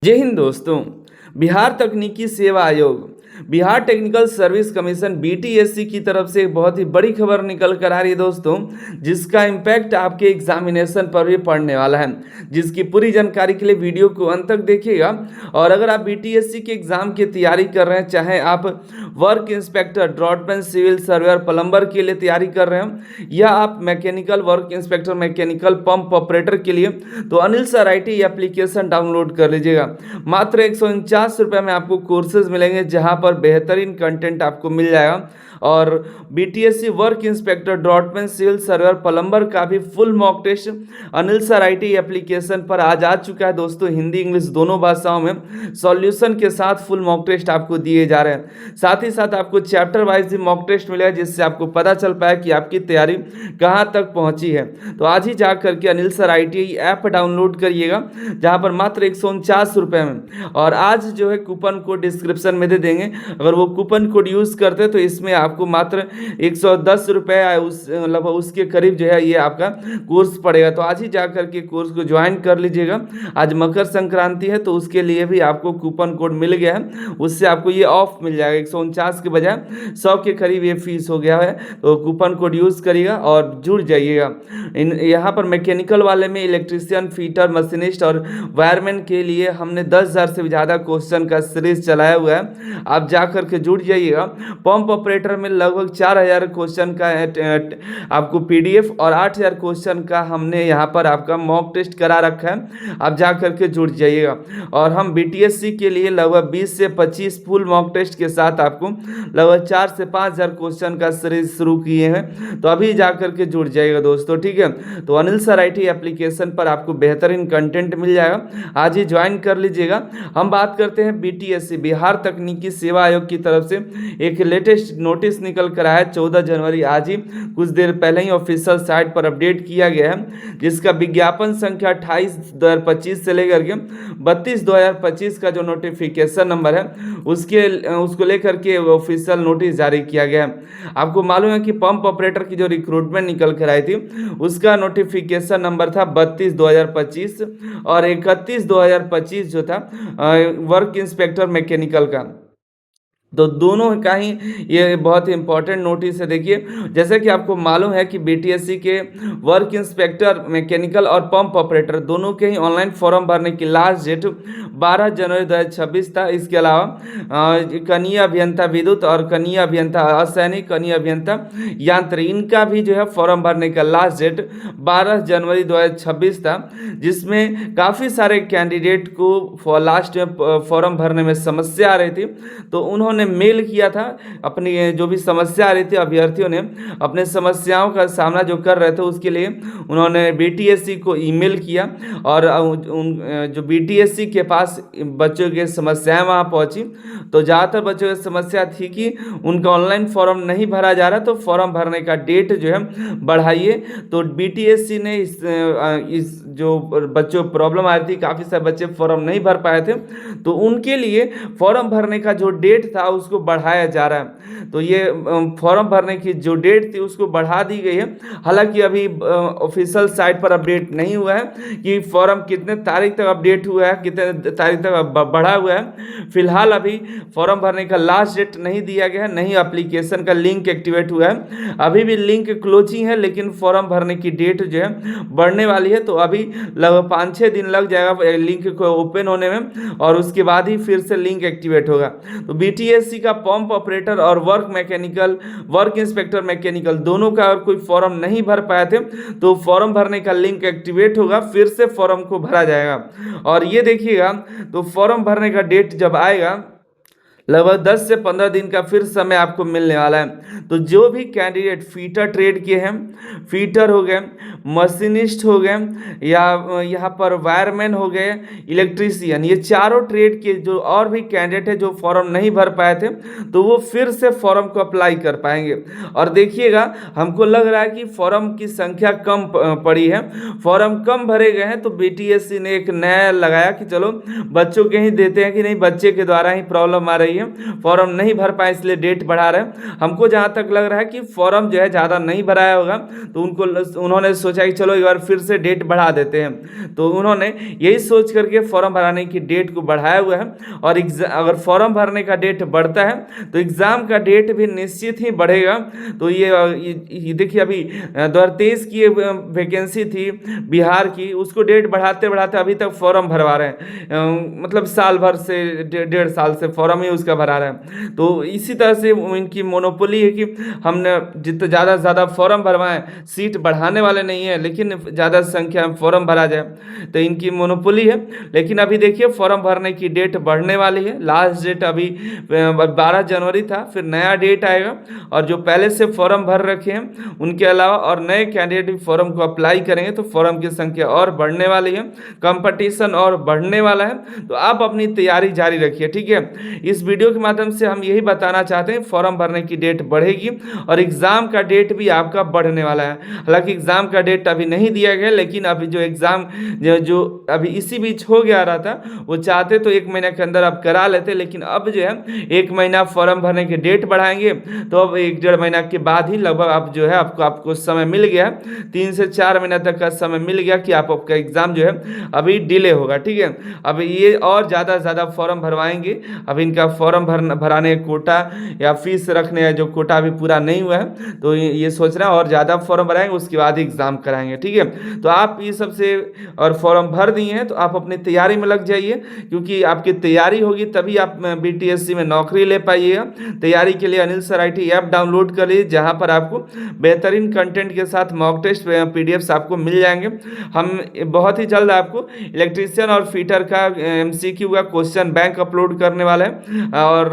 जय हिंद दोस्तों। बिहार तकनीकी सेवा आयोग, Bihar technical service commission BTSC की तरफ से एक बहुत ही बड़ी खबर निकल कर आ रही है दोस्तों, जिसका इम्पैक्ट आपके एग्जामिनेशन पर भी पड़ने वाला है। जिसकी पूरी जानकारी के लिए वीडियो को अंत तक देखिएगा। और अगर आप बीटीएससी के एग्जाम की तैयारी कर रहे हैं, चाहे आप work inspector, draughtsman, civil surveyor, plumber के लिए तैयारी कर रहे हैं, या आप mechanical work inspector, mechanical pump operator के लिए, तो Anil sir IT application download कर लीजिएगा। मात्र 149 रुपये में आपको कोर्सेज मिलेंगे, जहां पर बेहतरीन कंटेंट आपको मिल जाएगा। और BTSC work inspector, draughtsman, civil surveyor, plumber का भी full mock test Anil sir IT application पर आज आ चुका है दोस्तों। हिंदी इंग्लिश दोनों भाषाओं में सॉल्यूशन के साथ फुल मॉक टेस्ट आपको दिए जा रहे हैं। साथ ही साथ आपको चैप्टर वाइज भी मॉक टेस्ट मिलेगा, जिससे आपको पता चल पाए कि आपकी तैयारी कहाँ तक पहुँची है। तो आज ही जा करके Anil sir IT app download करिएगा, जहाँ पर मात्र 149 रुपये में। और आज जो है कूपन कोड डिस्क्रिप्शन में दे देंगे, अगर वो कूपन कोड यूज़ करते तो इसमें आपको मात्र 110 रुपये उस मतलब उसके करीब जो है ये आपका कोर्स पड़ेगा। तो आज ही जा करके कोर्स को ज्वाइन कर लीजिएगा। आज मकर संक्रांति है, तो उसके लिए भी आपको कूपन कोड मिल गया है, उससे आपको ये ऑफ मिल जाएगा। 149 के बजाय 100 के करीब ये फीस हो गया है। तो कूपन कोड यूज़ करिएगा और जुड़ जाइएगा। यहाँ पर मैकेनिकल वाले में इलेक्ट्रीशियन, फीटर, मशीनिस्ट और वायरमैन के लिए हमने 10,000 से ज़्यादा क्वेश्चन का सीरीज चलाया हुआ है, आप जा करके जुड़ जाइएगा। पंप ऑपरेटर में लगभग 4,000 क्वेश्चन का आपको PDF और 8,000 क्वेश्चन का हमने यहाँ पर आपका मॉक टेस्ट करा रखा है, आप जा करके जुड़ जाइएगा। और हम BTSC के लिए लगभग 20 से 25 फुल मॉक टेस्ट के साथ आपको लगभग 4 से 5,000 क्वेश्चन का सीरीज शुरू किए हैं। तो अभी जा करके जुड़ जाइएगा दोस्तों, ठीक है। तो अनिल सर IT एप्लीकेशन पर आपको बेहतरीन कंटेंट मिल जाएगा, आज ही ज्वाइन कर लीजिएगा। हम बात करते हैं BTSC, बिहार तकनीकी सेवा आयोग की तरफ से एक लेटेस्ट नोटिस निकल कर आया है 14 जनवरी, आज ही कुछ देर पहले ही ऑफिशियल साइट पर अपडेट किया गया है, जिसका विज्ञापन संख्या 28/2025 से लेकर के 32/2025 का जो नोटिफिकेशन नंबर है उसको लेकर के ऑफिशियल नोटिस जारी किया गया है। आपको मालूम है कि पंप ऑपरेटर की जो रिक्रूटमेंट निकल कर आई थी, उसका नोटिफिकेशन नंबर था 32/2025 और 31/2025 जो था वर्क इंस्पेक्टर मैकेनिकल का। तो दोनों का ही ये बहुत ही इंपॉर्टेंट नोटिस है। देखिए, जैसे कि आपको मालूम है कि BTSC के वर्क इंस्पेक्टर, मैकेनिकल और पंप ऑपरेटर दोनों के ही ऑनलाइन फॉर्म भरने की लास्ट डेट 12 जनवरी 2026 था। इसके अलावा कनीय अभियंता विद्युत और कनीय अभियंता असैनिक, कनीय अभियंता यांत्रिक, इनका भी जो है फॉर्म भरने का लास्ट डेट 12 जनवरी 2026 था, जिसमें काफ़ी सारे कैंडिडेट को लास्ट में फॉर्म भरने में समस्या आ रही थी। तो उन्होंने मेल किया था, अपनी जो भी समस्या आ रही थी, अभ्यर्थियों ने अपने समस्याओं का सामना जो कर रहे थे उसके लिए उन्होंने BTSC को ईमेल किया। और जो BTSC के पास बच्चों की समस्याएं वहां पहुंची, तो ज़्यादातर बच्चों की समस्या थी कि उनका ऑनलाइन फॉर्म नहीं भरा जा रहा, तो फॉर्म भरने का डेट जो है बढ़ाइए। तो BTSC ने इस जो बच्चों प्रॉब्लम आ रही थी, काफ़ी सारे बच्चे फॉर्म नहीं भर पाए थे, तो उनके लिए फॉर्म भरने का जो डेट था उसको बढ़ाया जा रहा है। तो ये फॉर्म भरने की जो डेट थी उसको बढ़ा दी गई है। हालांकि अभी ऑफिशियल साइट पर अपडेट नहीं हुआ है कि फॉर्म कितने तारीख तक अपडेट हुआ है, कितने तारीख तक बढ़ा हुआ है। फिलहाल अभी फॉर्म भरने का लास्ट डेट नहीं दिया गया है, नहीं एप्लीकेशन का लिंक एक्टिवेट हुआ है। अभी भी लिंक क्लोज ही है, लेकिन फॉर्म भरने की डेट जो है बढ़ने वाली है। तो अभी लगभग 5-6 दिन लग जाएगा लिंक को ओपन होने में, और उसके बाद ही फिर से लिंक एक्टिवेट होगा। तो BTSC का पंप ऑपरेटर और वर्क इंस्पेक्टर मैकेनिकल दोनों का अगर कोई फॉर्म नहीं भर पाए थे, तो फॉर्म भरने का लिंक एक्टिवेट होगा, फिर से फॉर्म को भरा जाएगा। और ये देखिएगा, तो फॉर्म भरने का डेट जब आएगा, लगभग 10 से 15 दिन का फिर समय आपको मिलने वाला है। तो जो भी कैंडिडेट फीटर ट्रेड के हैं, फीटर हो गए, मशीनिस्ट हो गए, या यहाँ पर वायरमैन हो गए, इलेक्ट्रीशियन, ये चारों ट्रेड के जो और भी कैंडिडेट है जो फॉर्म नहीं भर पाए थे, तो वो फिर से फॉर्म को अप्लाई कर पाएंगे। और देखिएगा, हमको लग रहा है कि फॉर्म की संख्या कम पड़ी है, फॉर्म कम भरे गए हैं। तो BTSC ने एक नया लगाया कि चलो बच्चों के ही देते हैं, कि नहीं बच्चे के द्वारा ही प्रॉब्लम आ रही गई है, फॉर्म नहीं भर पाए इसलिए डेट बढ़ा रहे हैं। हमको जहाँ तक लग रहा है कि फॉर्म जो है ज़्यादा नहीं भराया होगा, तो उन्होंने सोचा कि चलो एक बार फिर से डेट बढ़ा देते हैं। तो उन्होंने यही सोच करके फॉर्म भराने की डेट को बढ़ाया हुआ है। और अगर फॉर्म भरने का डेट बढ़ता है तो एग्ज़ाम का डेट भी निश्चित ही बढ़ेगा। तो ये देखिए, अभी 2023 की वैकेंसी थी बिहार की, उसको डेट बढ़ाते बढ़ाते अभी तक फॉर्म भरवा रहे हैं, मतलब साल भर से 1.5 साल से फॉर्म ही उसका भरा रहे हैं। तो इसी तरह से इनकी मोनोपोली है कि हमने जितना ज़्यादा से ज़्यादा फॉर्म भरवाएं, सीट बढ़ाने वाले नहीं है लेकिन ज़्यादा संख्या में फॉर्म भरा जाए, तो इनकी मोनोपोली है। लेकिन अभी देखिए फॉर्म भरने की डेट बढ़ने वाली है। लास्ट डेट अभी 12 जनवरी था, फिर नया डेट आएगा। और जो पहले से फॉर्म भर रखे हैं उनके अलावा और नए कैंडिडेट भी फॉर्म को अप्लाई करेंगे तो फॉर्म की संख्या और बढ़ने वाली है, कंपटीशन और बढ़ने वाला है। तो आप अपनी तैयारी जारी रखिए, ठीक है। इस वीडियो के माध्यम से हम यही बताना चाहते हैं, फॉर्म भरने की डेट बढ़ेगी और एग्जाम का डेट भी आपका बढ़ने वाला है। हालांकि एग्जाम का डेट अभी नहीं दिया गया, लेकिन अभी जो एग्जाम जो अभी इसी बीच हो गया रहा था, वो चाहते तो 1 महीने के अंदर आप करा लेते, लेकिन अब जो है 1 महीना फॉर्म भरने की डेट बढ़ाएंगे। तो अब 1-1.5 महीना के बाद ही लगभग आप जो है आपको समय मिल गया, 3 से 4 महीना तक का समय मिल गया कि आपका एग्जाम जो है अभी डिले होगा, ठीक है। अब ये और ज़्यादा फॉर्म भरवाएंगे। अब इनका फॉर्म भराने कोटा या फीस रखने है जो कोटा अभी पूरा नहीं हुआ है, तो ये सोच रहे हैं और ज़्यादा फॉर्म भराएंगे, उसके बाद एग्जाम कराएंगे, ठीक है। तो आप ये सबसे और फॉर्म भर दिए हैं तो आप अपनी तैयारी में लग जाइए, क्योंकि आपकी तैयारी होगी तभी आप BTSC में नौकरी ले पाइएगा। तैयारी के लिए Anil sir IT app download कर लीजिए, जहाँ पर आपको बेहतरीन कंटेंट के साथ मॉक टेस्ट PDFs आपको मिल जाएंगे। हम बहुत ही जल्द आपको इलेक्ट्रीशियन और फिटर का MCQ का क्वेश्चन बैंक अपलोड करने वाला है और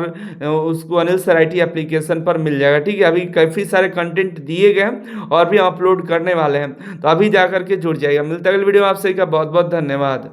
उसको अनिल सर IT एप्लीकेशन पर मिल जाएगा, ठीक है। अभी काफ़ी सारे कंटेंट दिए गए हैं और भी हम अपलोड करने वाले हैं, तो अभी जा करके जुड़ जाइएगा। मिलता है अगली वीडियो में आपसे का बहुत बहुत धन्यवाद।